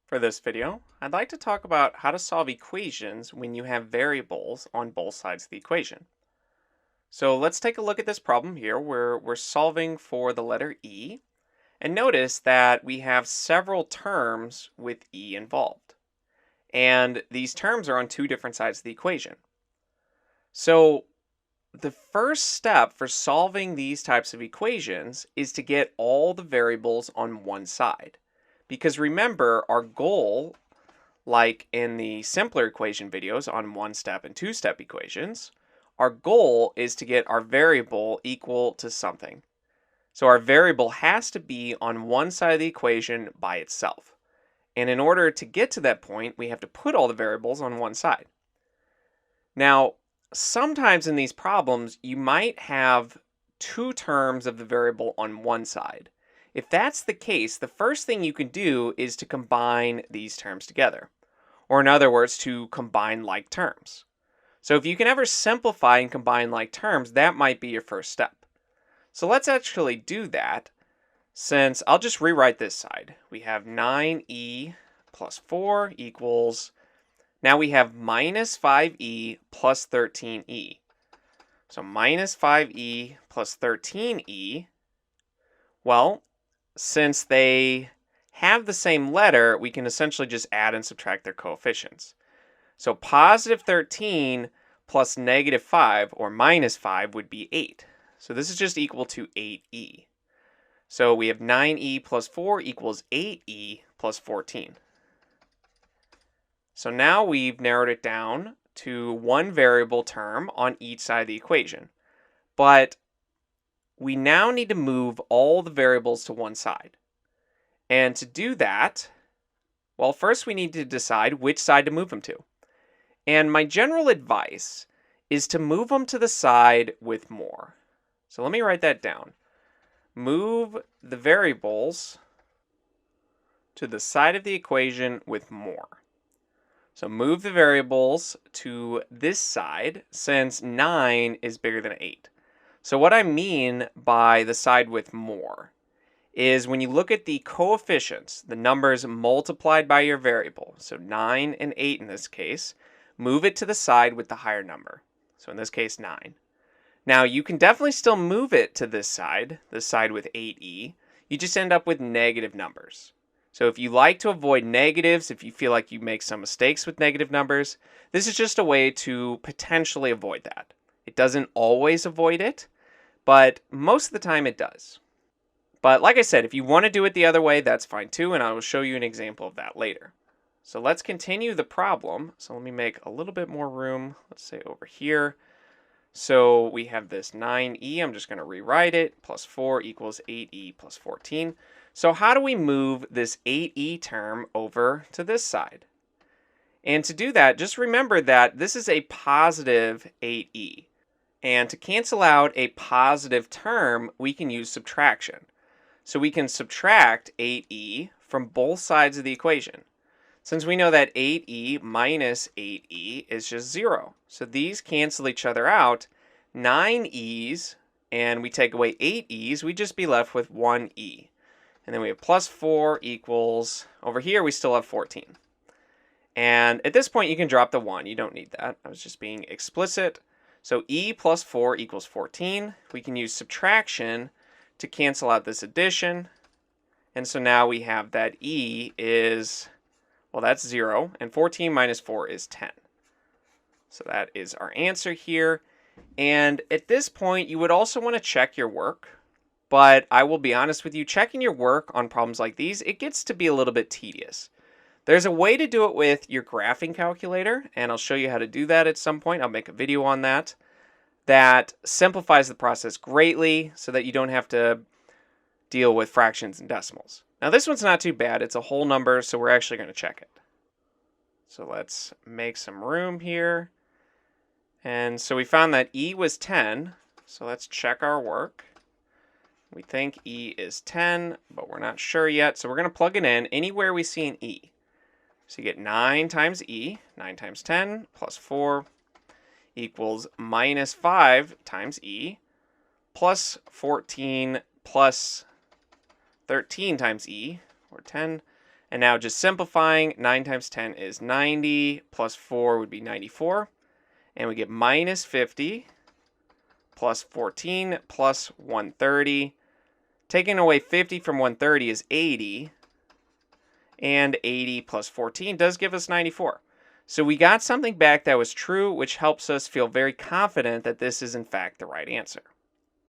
For this video, I'd like to talk about how to solve equations when you have variables on both sides of the equation. So let's take a look at this problem here where we're solving for the letter E, and notice that we have several terms with E involved. And these terms are on two different sides of the equation. So the first step for solving these types of equations is to get all the variables on one side. Because remember, our goal, like in the simpler equation videos on one-step and two-step equations, our goal is to get our variable equal to something. So our variable has to be on one side of the equation by itself. And in order to get to that point, we have to put all the variables on one side. Now, sometimes in these problems, you might have two terms of the variable on one side. If that's the case, the first thing you can do is to combine these terms together. Or in other words, to combine like terms. So if you can ever simplify and combine like terms, that might be your first step. So let's actually do that, since I'll just rewrite this side. We have 9e plus 4 equals, now we have minus 5e plus 13e. So minus 5e plus 13e, well, since they have the same letter, we can essentially just add and subtract their coefficients. So positive 13 plus negative 5, or minus 5, would be 8. So this is just equal to 8e. So we have 9e plus 4 equals 8e plus 14. So now we've narrowed it down to one variable term on each side of the equation. But we now need to move all the variables to one side. And to do that, well, first we need to decide which side to move them to. And my general advice is to move them to the side with more. So let me write that down. Move the variables to the side of the equation with more. So move the variables to this side since 9 is bigger than 8. So what I mean by the side with more is when you look at the coefficients, the numbers multiplied by your variable, so 9 and 8 in this case, move it to the side with the higher number. So in this case, 9. Now you can definitely still move it to this side with 8e. You just end up with negative numbers. So if you like to avoid negatives, if you feel like you make some mistakes with negative numbers, this is just a way to potentially avoid that. It doesn't always avoid it, but most of the time it does. But like I said, if you want to do it the other way, that's fine too, and I will show you an example of that later. So let's continue the problem. So let me make a little bit more room, let's say over here. So we have this 9e, I'm just going to rewrite it, plus 4 equals 8e plus 14. So how do we move this 8e term over to this side? And to do that, just remember that this is a positive 8e. And to cancel out a positive term, we can use subtraction. So we can subtract 8e from both sides of the equation. Since we know that 8e minus 8e is just 0. So these cancel each other out. 9e's, and we take away 8e's, we'd just be left with 1e. And then we have plus 4 equals, over here we still have 14. And at this point you can drop the 1. You don't need that. I was just being explicit. So e plus 4 equals 14. We can use subtraction to cancel out this addition. And so now we have that e is, well, that's 0. And 14 minus 4 is 10. So that is our answer here. And at this point, you would also want to check your work. But I will be honest with you, checking your work on problems like these, it gets to be a little bit tedious. There's a way to do it with your graphing calculator, and I'll show you how to do that at some point. I'll make a video on that. That simplifies the process greatly so that you don't have to deal with fractions and decimals. Now this one's not too bad. It's a whole number, so we're actually going to check it. So let's make some room here. And so we found that e was 10. So let's check our work. We think e is 10, but we're not sure yet. So we're going to plug it in anywhere we see an e. So you get 9 times e, 9 times 10, plus 4, equals minus 5 times e, plus 14 plus 13 times e, or 10. And now just simplifying, 9 times 10 is 90, plus 4 would be 94. And we get minus 50 plus 14 plus 130. Taking away 50 from 130 is 80. And 80 plus 14 does give us 94. So we got something back that was true, which helps us feel very confident that this is in fact the right answer.